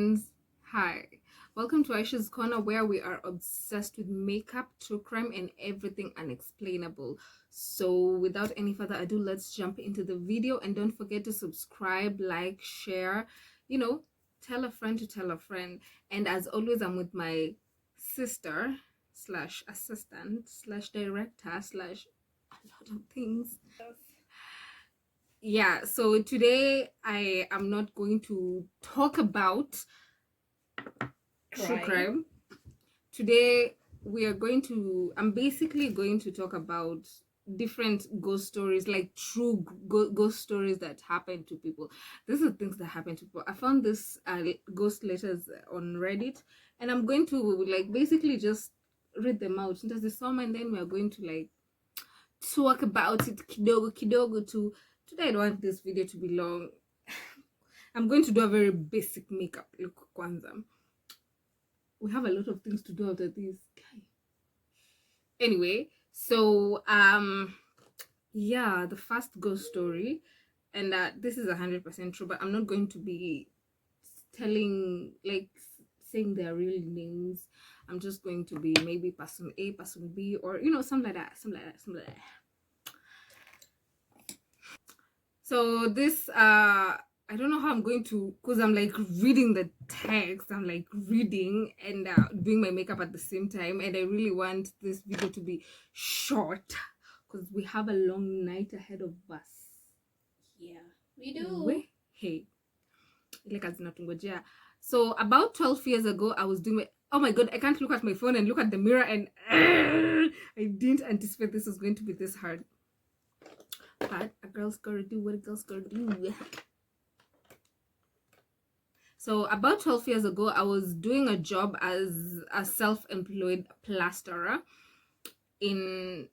friends. Hi. Welcome to Aisha's Corner, where we are obsessed with makeup, true crime, and everything unexplainable. So, without any further ado, let's jump into the video. And don't forget to subscribe, like, share, tell a friend to tell a friend. And as always, I'm with my sister slash assistant slash director slash a lot of things. Yeah, so today I am not going to talk about true crime. Today I'm basically going to talk about different ghost stories, like true ghost stories that happen to people. These are things that happen to people. I found this ghost letters on Reddit, and I'm going to like basically just read them out. There's the sum, and then we are going to like talk about it kidogo to. Today I don't want this video to be long. I'm going to do a very basic makeup look kwanza. We have a lot of things to do after this. Anyway, so yeah, the first ghost story, and this is 100% true, but I'm not going to be telling like saying their real names. I'm just going to be maybe person A, person B, or something like that. So this I don't know how I'm going to, because I'm like reading the text, I'm like reading and doing my makeup at the same time, and I really want this video to be short because we have a long night ahead of us. Yeah, we do. Hey, so about 12 years ago, I was doing oh my god, I can't look at my phone and look at the mirror, and I didn't anticipate this was going to be this hard. But a girl's gotta do what a girl's gotta do. So about 12 years ago, I was doing a job as a self-employed plasterer in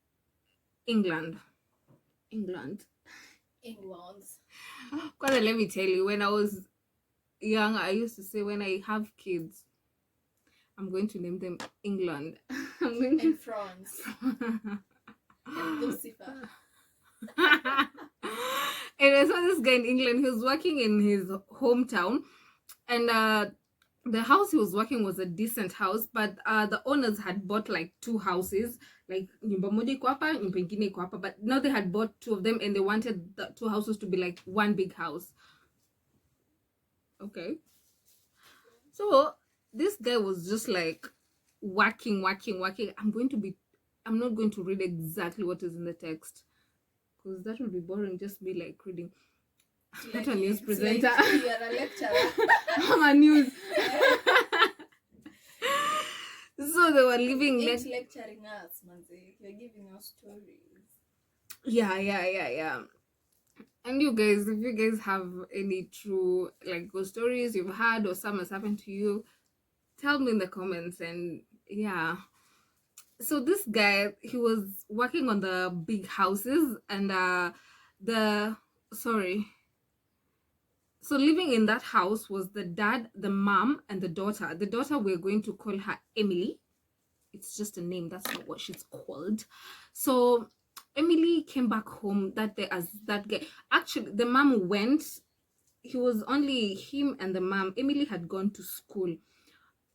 England. Because let me tell you, when I was young, I used to say when I have kids, I'm going to name them England. And France. And Lucifer. And I saw this guy in England. He was working in his hometown, and the house he was working was a decent house, but the owners had bought like two houses, like nyumba moja iko hapa, nyumba ingine iko hapa, but now they had bought two of them, and they wanted the two houses to be like one big house. Okay, so this guy was just like whacking. I'm not going to read exactly what is in the text, because that would be boring. Just be like reading. I'm not a news presenter. Like you are a lecturer. I'm a news. So they were living lecturing us, Manzi. You're giving us stories. Yeah. And you guys, if you guys have any true like ghost stories you've had or some has happened to you, tell me in the comments. And yeah. So this guy, he was working on the big houses, and so living in that house was the dad, the mom, and the daughter. The daughter, we're going to call her Emily. It's just a name, that's not what she's called. So Emily came back home that day as that guy. Actually, the mom went. He was only him and the mom. Emily had gone to school.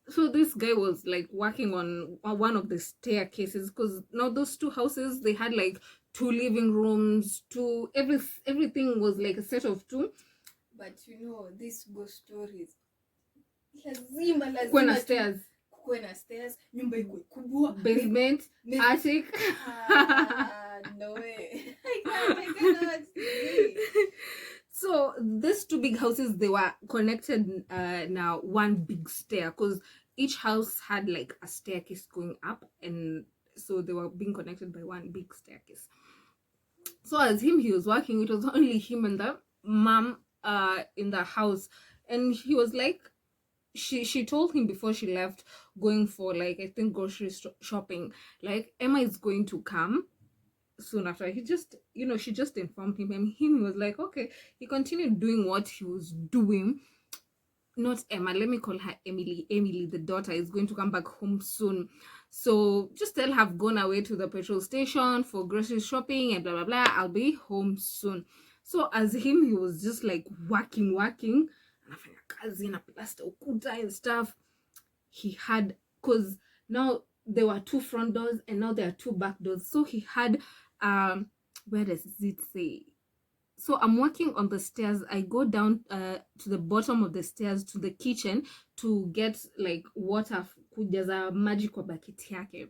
So this guy was like working on one of the staircases, because now those two houses, they had like two living rooms, everything was like a set of two. But these ghost stories, lazima kuna stairs, nyumba iko kubwa, basement, attic. No way. I cannot. So these two big houses, they were connected now one big stair, because each house had like a staircase going up, and so they were being connected by one big staircase. So as he was working, it was only him and the mom in the house, and he was like, she told him before she left, going for like I think grocery shopping, like Emma is going to come soon after. He just she just informed him, and he was like, okay. He continued doing what he was doing. Not Emma, let me call her Emily, the daughter, is going to come back home soon, so just tell her I've gone away to the petrol station for grocery shopping and blah blah blah, I'll be home soon. So as he was just like working, anafanya kazi na plaster ukuta and stuff. He had, because now there were 2 front doors and now there are 2 back doors, so he had where does it say? So I'm walking on the stairs. I go down to the bottom of the stairs to the kitchen to get like water, kujaza maji kwa baketi yake.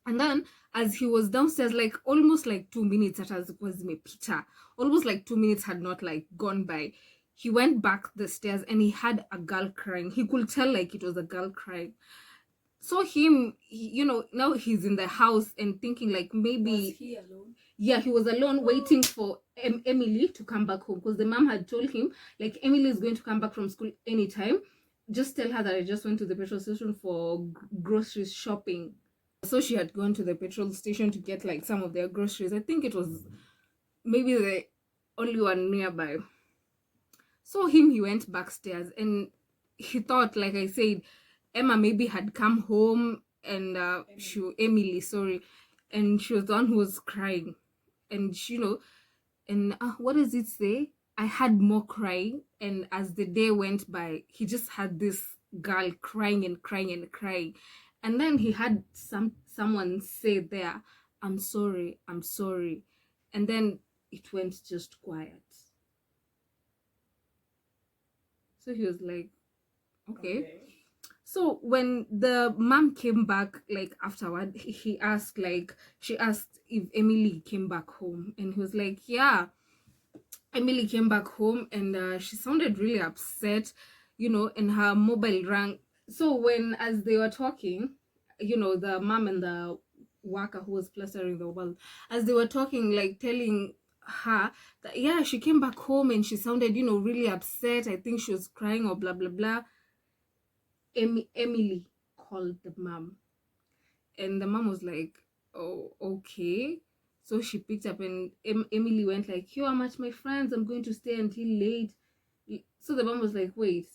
And then as he was downstairs, like almost like 2 minutes hata zilikuwa zimepita, almost like 2 minutes had not like gone by, he went back the stairs and he had a girl crying. He could tell like it was a girl crying. So him, you know, now he's in the house and thinking like maybe... Was he alone? Yeah, he was alone waiting for Emily to come back home, because the mom had told him like Emily is going to come back from school anytime. Just tell her that I just went to the petrol station for groceries shopping. So she had gone to the petrol station to get like some of their groceries. I think it was maybe the only one nearby. So he went backstairs and he thought, like I said, Emma maybe had come home and Emily, sorry, and she was the one who was crying. And you know, and what does it say? I had more crying, and as the day went by, he just had this girl crying and crying and crying. And then he had someone say there, I'm sorry. And then it went just quiet. So he was like, okay. So when the mom came back, like afterward, she asked if Emily came back home, and he was like, yeah, Emily came back home, and she sounded really upset, you know, and her mobile rang. So as they were talking, you know, the mom and the worker who was plastering the wall, as they were talking, like telling her that, yeah, she came back home and she sounded, you know, really upset. I think she was crying or blah, blah, blah. Emily called the mom, and the mom was like, oh, okay. So she picked up, and Emily went like, yo, I'm at my friends, I'm going to stay until late. So the mom was like, wait,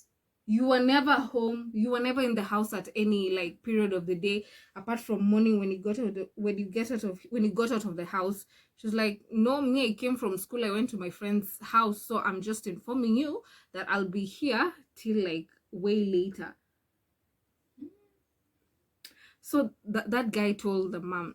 you were never home, you were never in the house at any like period of the day apart from morning when you got out of the house? She was like, no, me, I came from school, I went to my friend's house, so I'm just informing you that I'll be here till like way later. So that guy told the mom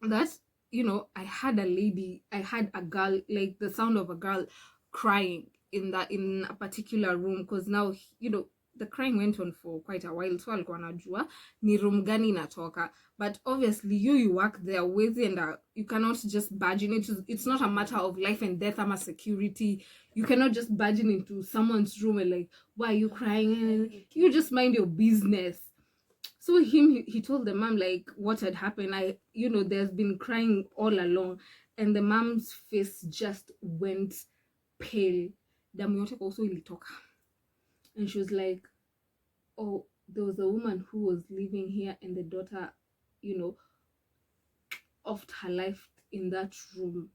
that, you know, I had a girl, like the sound of a girl crying in a particular room, because now, you know, the crying went on for quite a while, so alikuwa anajua ni room gani inatoka. But obviously you work there with, and you cannot just barge in. It's not a matter of life and death, ama security. You cannot just barge into someone's room and like, why are you crying? You just mind your business. So he told the mom like what had happened. You know, there's been crying all along, and the mom's face just went pale. Damu yote also ilitoka, and she was like, oh, there was a woman who was living here, and the daughter, you know, offed her life in that room.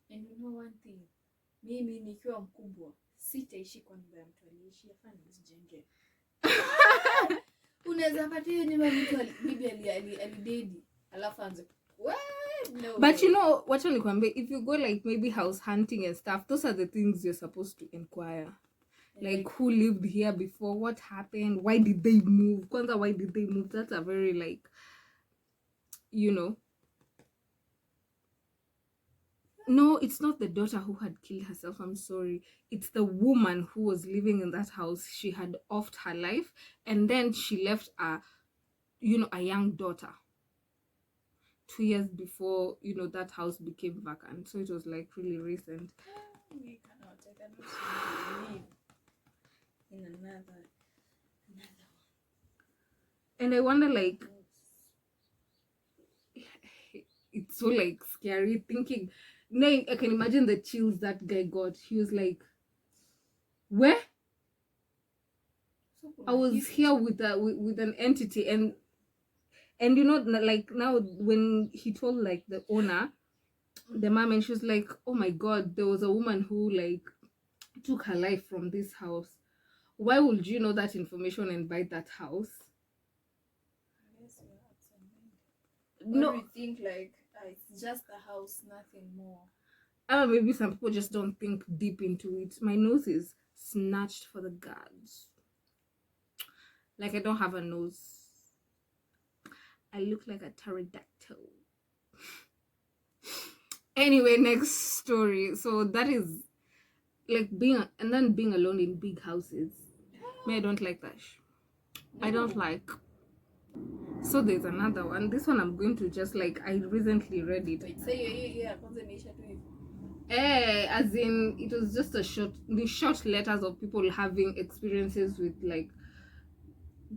And you know one thing, mimi nikiwa mkubwa sitaishi kwa nyumba ya mtu aliishi, afanye nijenge. Unaweza pata hiyo nyumba mtu bibi alidedi alafu anze no. But you know what, if you go like maybe house hunting and stuff, those are the things you're supposed to inquire. Like who lived here before, what happened, why did they move? Kwanza, why did they move? That's a very like, you know. No, it's not the daughter who had killed herself, I'm sorry. It's the woman who was living in that house. She had offed her life, and then she left a young daughter 2 years before, you know, that house became vacant. So it was like really recent. We cannot live in another one. And I wonder, like, it's so like scary thinking. No, I can imagine the chills that guy got. He was like, where? I was here with an entity, and you know, like now when he told like the owner, the mom, and she was like, oh my god, there was a woman who like took her life from this house. Why would you know that information and buy that house? Yes, no, we think like it's just a house, nothing more. Maybe some people just don't think deep into it. My nose is snatched for the gods. Like I don't have a nose. I look like a pterodactyl. Anyway, next story. So that is like being alone in big houses. Me, I don't like that. I don't like. So there's another one. This one I'm going to just like, I recently read it. Wait, say yeah, kwanza imeisha tu hivyo. As in, it was just the short letters of people having experiences with like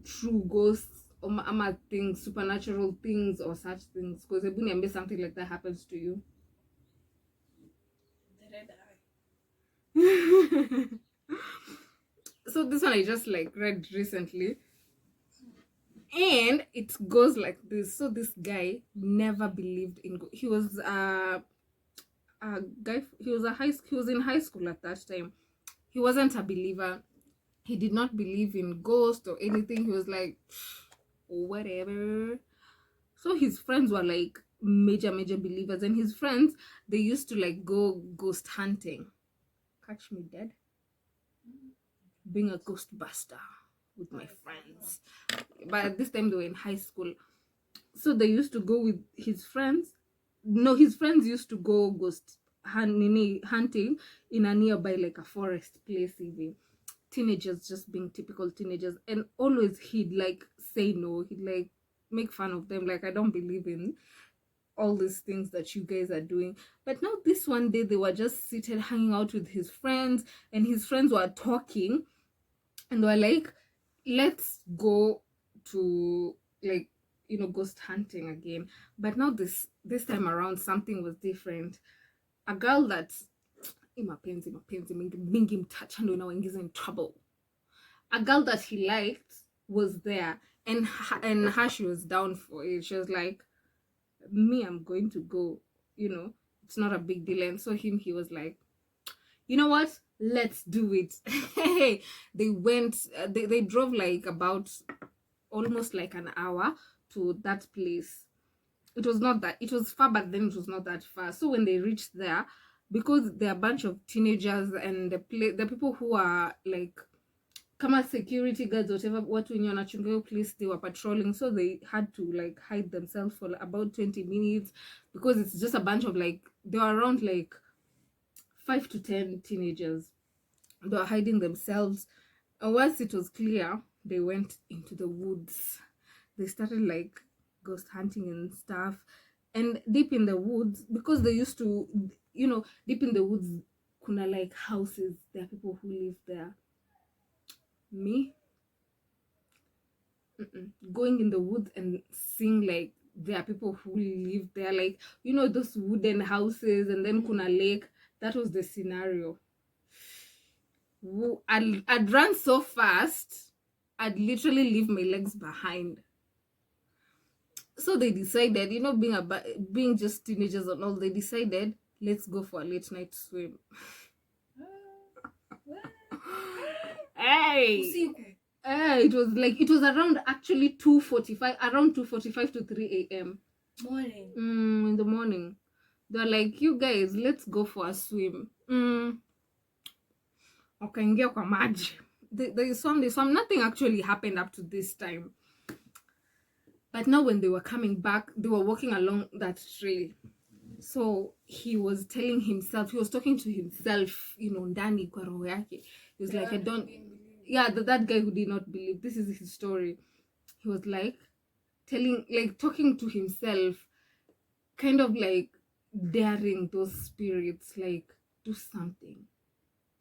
true ghosts or ama things, supernatural things or such things. Because maybe something like that happens to you. The red eye. So this one I just like read recently. And it goes like this. So this guy never believed in he was a guy, he was in high school at that time. He wasn't a believer. He did not believe in ghosts or anything. He was like, whatever. So his friends were like major believers, and his friends, they used to like go ghost hunting. Catch me dead. Being a ghostbuster with my friends. But at this time they were in high school. So they used to go with his friends. No, his friends used to go ghost hunting in a nearby like a forest place even. Teenagers just being typical teenagers, and always he'd like say no, he'd like make fun of them, like I don't believe in all these things that you guys are doing. But now this one day they were just seated hanging out with his friends, and his friends were talking and were like, let's go to like, you know, ghost hunting again. But now this time around something was different. A girl that mapenzi mingi mtacha ndo inawaingiza in trouble. A girl that he liked was there, and her she was down for it. She was like, me, I'm going to go, you know, it's not a big deal. And so he was like, you know what, let's do it. They went, they drove like about almost like an hour to that place. It was not that, it was far, but then it was not that far. So when they reached there, because they're a bunch of teenagers, and the people who are like kama security guards, whatever, watu wenye wanachunga hiyo place, they were patrolling, so they had to like hide themselves for about 20 minutes because it's just a bunch of like, they were around like 5 to 10 teenagers. They were hiding themselves, and once it was clear, they went into the woods. They started like ghost hunting and stuff. And deep in the woods, because they used to, you know, deep in the woods kuna like houses, there are people who live there. Me going in the woods and seeing like there are people who live there, like, you know, those wooden houses, and then kuna lake. That was the scenario. I'd run so fast, I'd literally leave my legs behind. So they decided, you know, being just teenagers and all, they decided, let's go for a late night swim. Hey, it was around actually 2:45, around 2:45 to 3 a.m. morning. In the morning. They're like, you guys, let's go for a swim. Wakaingia kwa maji. They swam. Nothing actually happened up to this time. But now when they were coming back, they were walking along that trail. So he was telling himself, he was talking to himself, you know, ndani kwa roho yake. He was like, I don't, that guy who did not believe, this is his story. He was like talking to himself, kind of like daring those spirits, like, do something.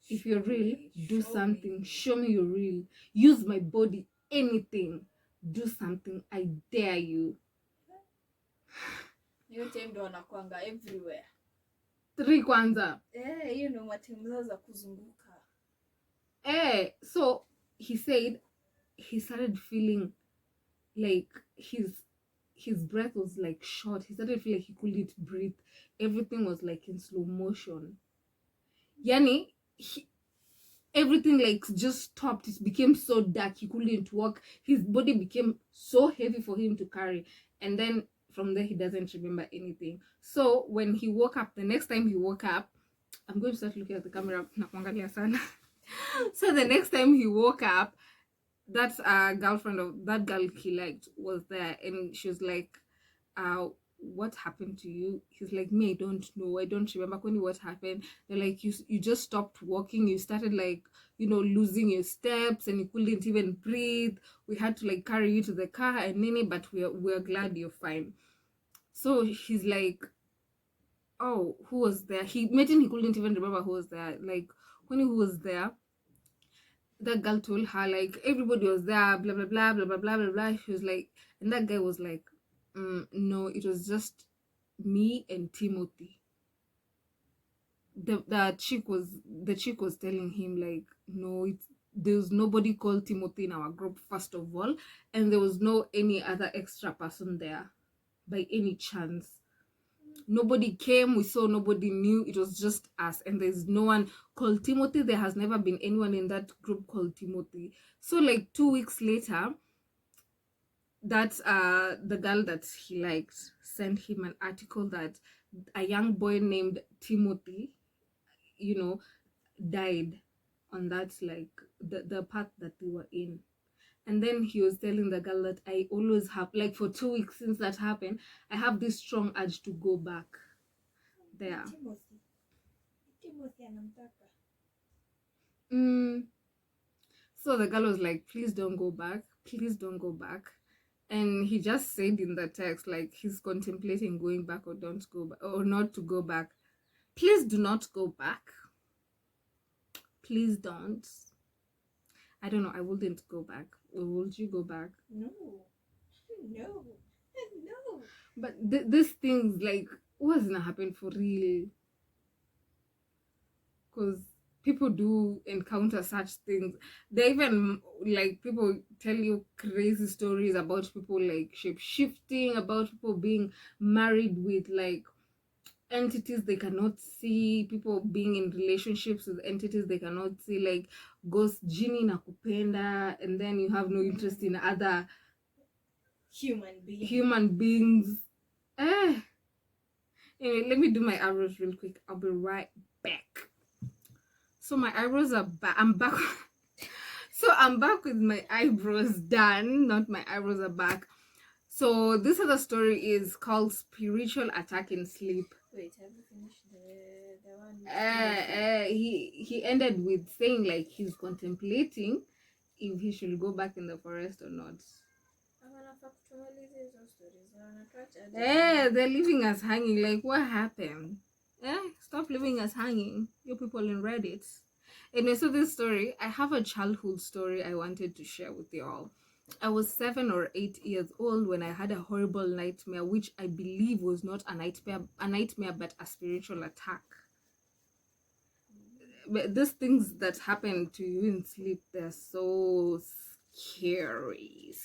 If you're real, do something. Show me you're real. Use my body, anything. Do something. I dare you. Hiyo time ndo wanakuanga everywhere. 3 kwanza. Hiyo ndo matimu zao za kuzunguka. So he said he started feeling like his breath was like short. He started feeling like he couldn't breathe. Everything was like in slow motion. Yani, everything like just stopped. It became so dark, he couldn't walk. His body became so heavy for him to carry. And then from there, he doesn't remember anything. So when he woke up, the next time he woke up, I'm going to start looking at the camera. Nakuangalia sana. So the next time he woke up, that girlfriend of that girl he liked was there, and she was like, what happened to you? He's like, me, I don't know, I don't remember Kwani, what happened. They're like, you just stopped walking, you started like, losing your steps, and you couldn't even breathe. We had to like carry you to the car and nini, but we're glad you're fine. So he's like, oh, who was there? He couldn't even remember who was there. Like, when he was there, that girl told her like everybody was there, blah blah blah blah blah blah blah blah. She was like, and that guy was like, no, it was just me and Timothy. The chick was telling him like, no, there's nobody called Timothy in our group, first of all, and there was no any other extra person there by any chance. Nobody came, we saw nobody new, it was just us, and there's no one called Timothy. There has never been anyone in that group called Timothy. So like 2 weeks later, that the girl that he liked sent him an article that a young boy named Timothy, died on that, like the path that they were in. And then he was telling the girl that I always have, like, for 2 weeks since that happened, I have this strong urge to go back there. Timothy anamtaka. So the girl was like, please don't go back, please don't go back. And he just said in the text like he's contemplating going back or don't go back, or not to go back. Please do not go back, please don't. I don't know, I wouldn't go back. Or would you go back? No. But these things, like, what's gonna happen for real? Because people do encounter such things. They even, like, people tell you crazy stories about people like shape-shifting, about people being married with like entities they cannot see, people being in relationships with entities they cannot see, like ghost genie na kupenda, and then you have no interest in other human beings. Anyway, let me do my eyebrows real quick, I'll be right back. So my eyebrows are back. I'm back. So I'm back with my eyebrows done. Not my eyebrows are back. So this other story is called Spiritual Attack in Sleep. Wait, have you finished the one? He ended with saying like he's contemplating if he should go back in the forest or not. They're leaving us hanging. Like, what happened? Stop leaving us hanging, you people in Reddit. Anyway, so this story, I have a childhood story I wanted to share with you all. I was 7 or 8 years old when I had a horrible nightmare, which I believe was not a nightmare, but a spiritual attack. But these things that happen to you in sleep, they're so scary.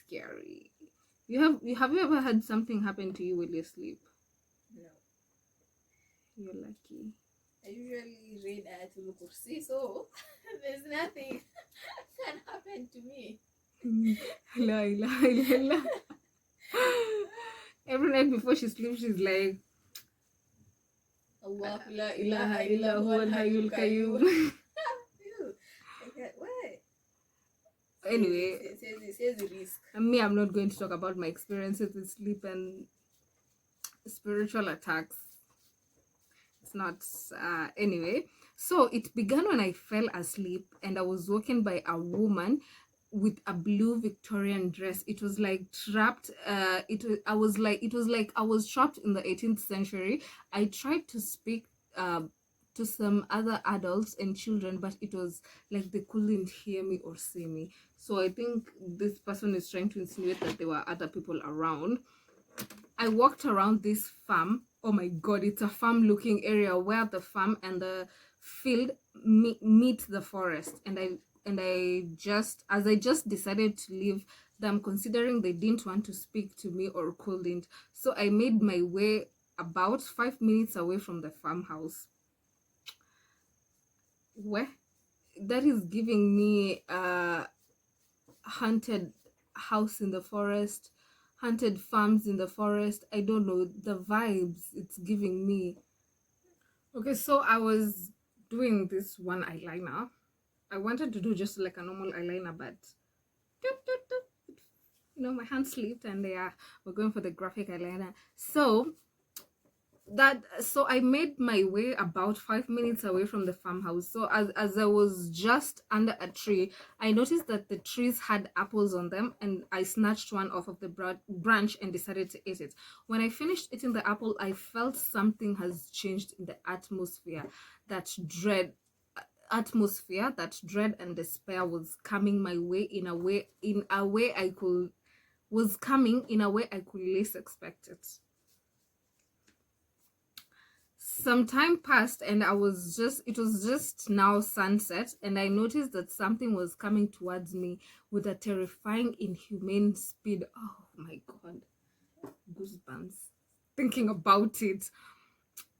Have you ever had something happen to you while you sleep? No. You're lucky. I usually read Ayatul Kursi, so there's nothing can happen to me. La ilaha illallah. Every night before she sleeps, she's like, Allah la ilaha illa huwa al-hayyul qayyum. What? Anyway, it says risk. Me, I'm not going to talk about my experiences with sleep and spiritual attacks. It's not. Anyway, so it began when I fell asleep and I was woken by a woman with a blue Victorian dress. It was like trapped. It was like I was trapped in the 18th century. I tried to speak to some other adults and children, but it was like they couldn't hear me or see me. So I think this person is trying to insinuate that there were other people around. I walked around this farm. Oh my god, it's a farm looking area where the farm and the field meet the forest, and I just decided to leave them, considering they didn't want to speak to me or couldn't. So I made my way about 5 minutes away from the farmhouse. Where that is giving me a haunted house in the forest, haunted farms in the forest. I don't know, the vibes it's giving me. Okay, so I was doing this one eyeliner. I wanted to do just like a normal eyeliner, but my hand slipped, and we're going for the graphic eyeliner. So I made my way about 5 minutes away from the farmhouse. So as I was just under a tree, I noticed that the trees had apples on them, and I snatched one off of the branch and decided to eat it. When I finished eating the apple, I felt something has changed in the atmosphere. That dread that dread and despair was coming my way in a way I could was coming in a way I could least expect it. Some time passed, and it was just now sunset, and I noticed that something was coming towards me with a terrifying, inhumane speed. Oh my god, goosebumps thinking about it.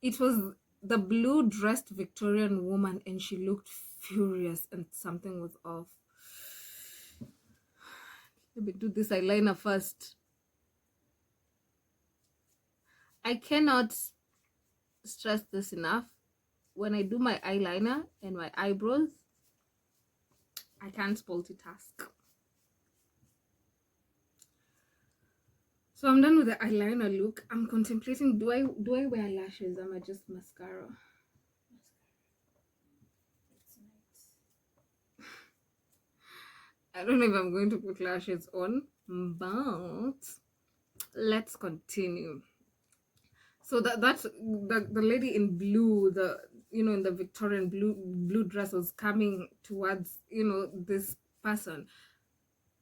It was the blue dressed Victorian woman, and she looked furious, and something was off. Let me do this eyeliner first. I cannot stress this enough. When I do my eyeliner and my eyebrows, I can't multitask. So I'm done with the eyeliner look. I'm contemplating, do I wear lashes or am I just mascara? It's nice. I don't know if I'm going to put lashes on, but let's continue. So the lady in blue, in the Victorian blue dress, was coming towards this person,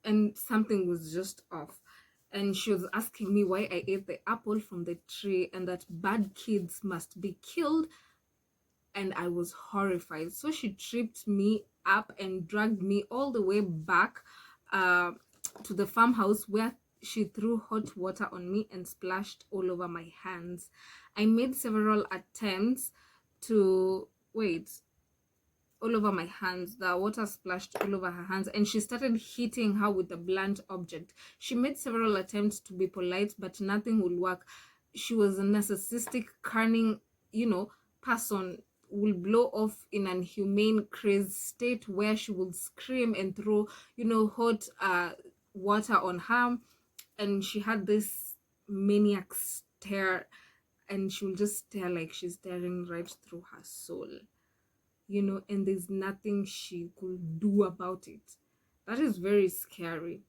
and something was just off. And she was asking me why I ate the apple from the tree, and that bad kids must be killed. And I was horrified. So she tripped me up and dragged me all the way back to the farmhouse, where she threw hot water on me and splashed all over my hands. I made several attempts to wait all over my hands. The water splashed all over her hands, and she started hitting her with a blunt object. She made several attempts to be polite, but nothing would work. She was a narcissistic, cunning, person, will blow off in an inhumane, crazed state where she will scream and throw, hot water on her. And she had this maniac stare, and she will just stare like she's staring right through her soul. And there's nothing she could do about it. That is very scary.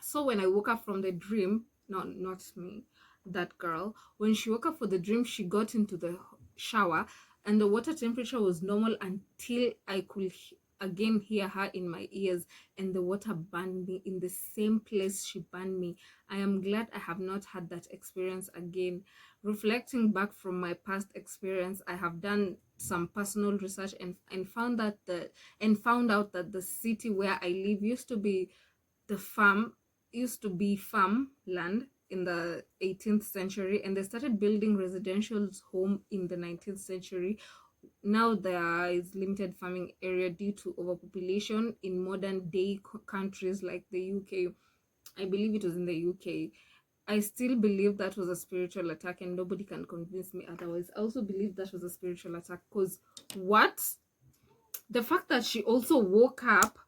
So when I woke up from the dream, not me, that girl, when she woke up for the dream, she got into the shower, and the water temperature was normal until I could again hear her in my ears, and the water burned me in the same place she burned me. I am glad I have not had that experience again. Reflecting back from my past experience, I have done some personal research and found out that the city where I live used to be farmland in the 18th century, and they started building residential home in the 19th century. Now there is limited farming area due to overpopulation in modern day countries like the UK. I believe it was in the UK. I still believe that was a spiritual attack, and nobody can convince me otherwise. I also believe that was a spiritual attack, because what? The fact that she also woke up,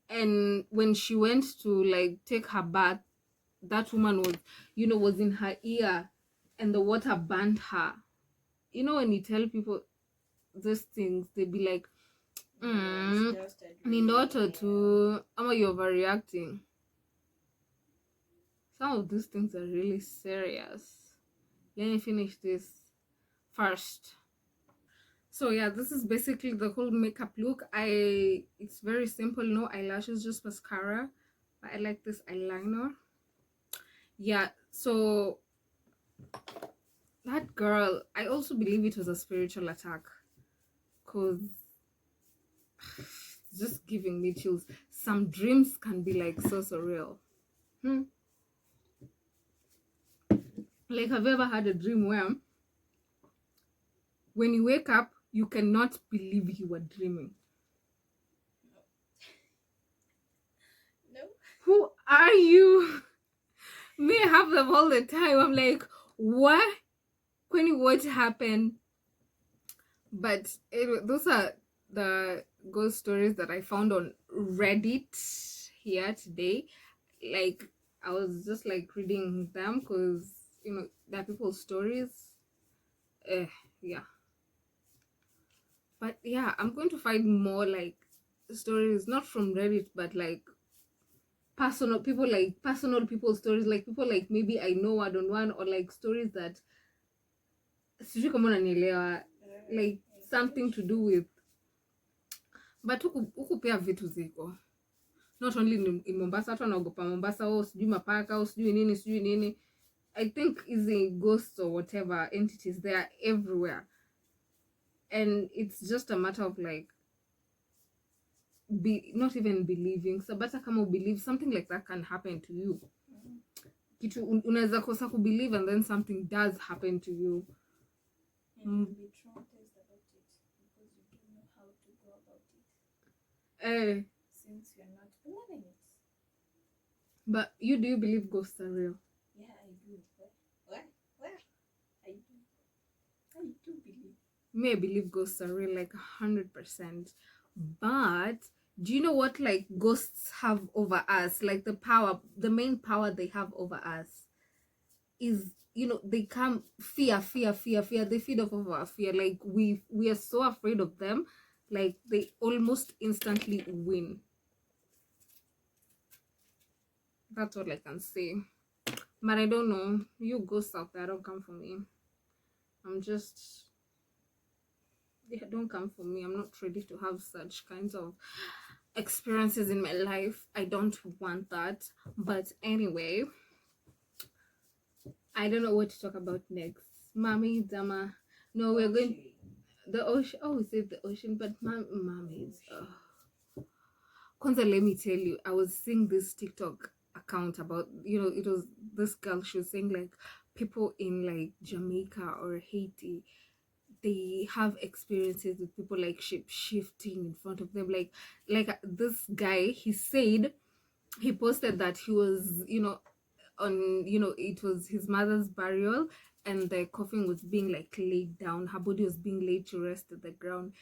and when she went to like take her bath, that woman was in her ear, and the water burned her. When you tell people these things, they be like, It's just a ni dream. ndoto tu, ama you're overreacting. Some of these things are really serious. Let me finish this first. So yeah, this is basically the whole makeup look. It's very simple, no eyelashes, just mascara, but I like this eyeliner. Yeah, so that girl, I also believe it was a spiritual attack, because just giving me chills. Some dreams can be like so surreal. Like, have you ever had a dream where when you wake up, you cannot believe you were dreaming? No. Who are you? Me, I have them all the time. I'm like, what? When what happened? But those are the ghost stories that I found on Reddit here today. Like, I was just like reading them because they're people's stories. Yeah. But yeah, I'm going to find more like stories, not from Reddit, but like personal people stories, like people like maybe I know one on one, or like stories that sijui kama unanielewa, like something to do with, but huku pia vitu ziko not only in Mombasa. Watu wanaogopa Mombasa, sijui mapaka, sijui nini. I think easy ghosts or whatever entities, they are everywhere, and it's just a matter of like not even believing. So better kama believe something like that can happen to you. Kitu unaweza kosa kubelieve and then something does happen to you. And you'll be traumatized about it because you don't know how to go about it. Since you're not believing it. But do you believe ghosts are real? Yeah, I do. What? I do believe. Me, I believe ghosts are real, like 100%. But do you know what like ghosts have over us? Like the main power they have over us is, they come fear. They feed off of our fear. Like we are so afraid of them, like they almost instantly win. That's what I can say. But I don't know. You ghosts out there, don't come for me. Don't come for me. I'm not ready to have such kinds of experiences in my life. I don't want that. But anyway, I don't know what to talk about next. Mommy, Dama. No, we're going the ocean. Oh, is it the ocean? But mermaids. Kwanza, let me tell you, I was seeing this TikTok account about, it was this girl. She was saying like people in like Jamaica or Haiti, they have experiences with people like shifting in front of them. Like this guy, he said he posted that he was, on, it was his mother's burial, and the coffin was being like laid down. Her body was being laid to rest at the ground.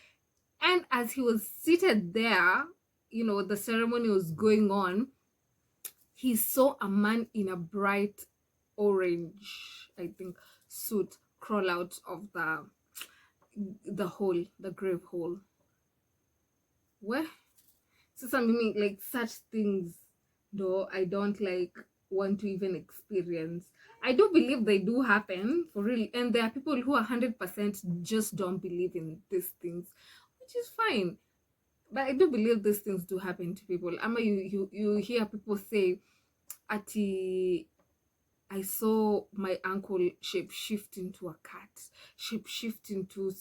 And as he was seated there, the ceremony was going on, he saw a man in a bright orange, I think, suit crawl out of the grave hole. What? So something like such things, though, I don't like want to even experience. I do believe they do happen for real, and there are people who 100% just don't believe in these things, which is fine. But I do believe these things do happen to people. Ama you hear people say, "Ati, I saw my uncle shape shift into a cat, shape shift into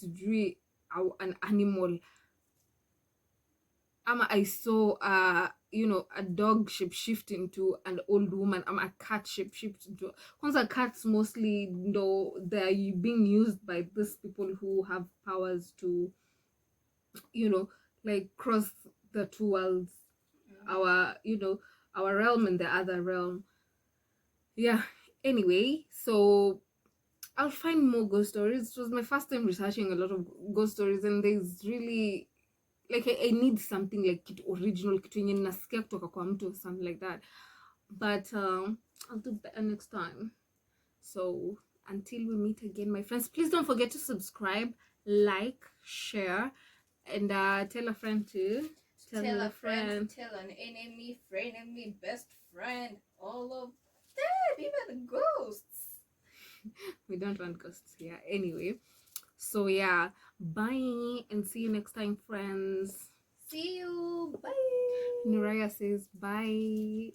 an animal. I saw a dog shape shift into an old woman. A cat shape shift into. Once cats mostly, they're being used by these people who have powers to, like cross the two worlds, our our realm and the other realm. Yeah. Anyway, so I'll find more ghost stories. It was my first time researching a lot of ghost stories, and there's really like I need something like it original, kitu yenye nasikia kutoka kwa mtu, something like that. But I'll do better next time. So until we meet again, my friends, please don't forget to subscribe, like, share, and tell a friend to tell a friend, tell an enemy, frenemy, best friend, all of them, even the ghosts. We don't want ghosts here anyway. So yeah, bye and see you next time, friends. See you. Bye. Nuraya says bye.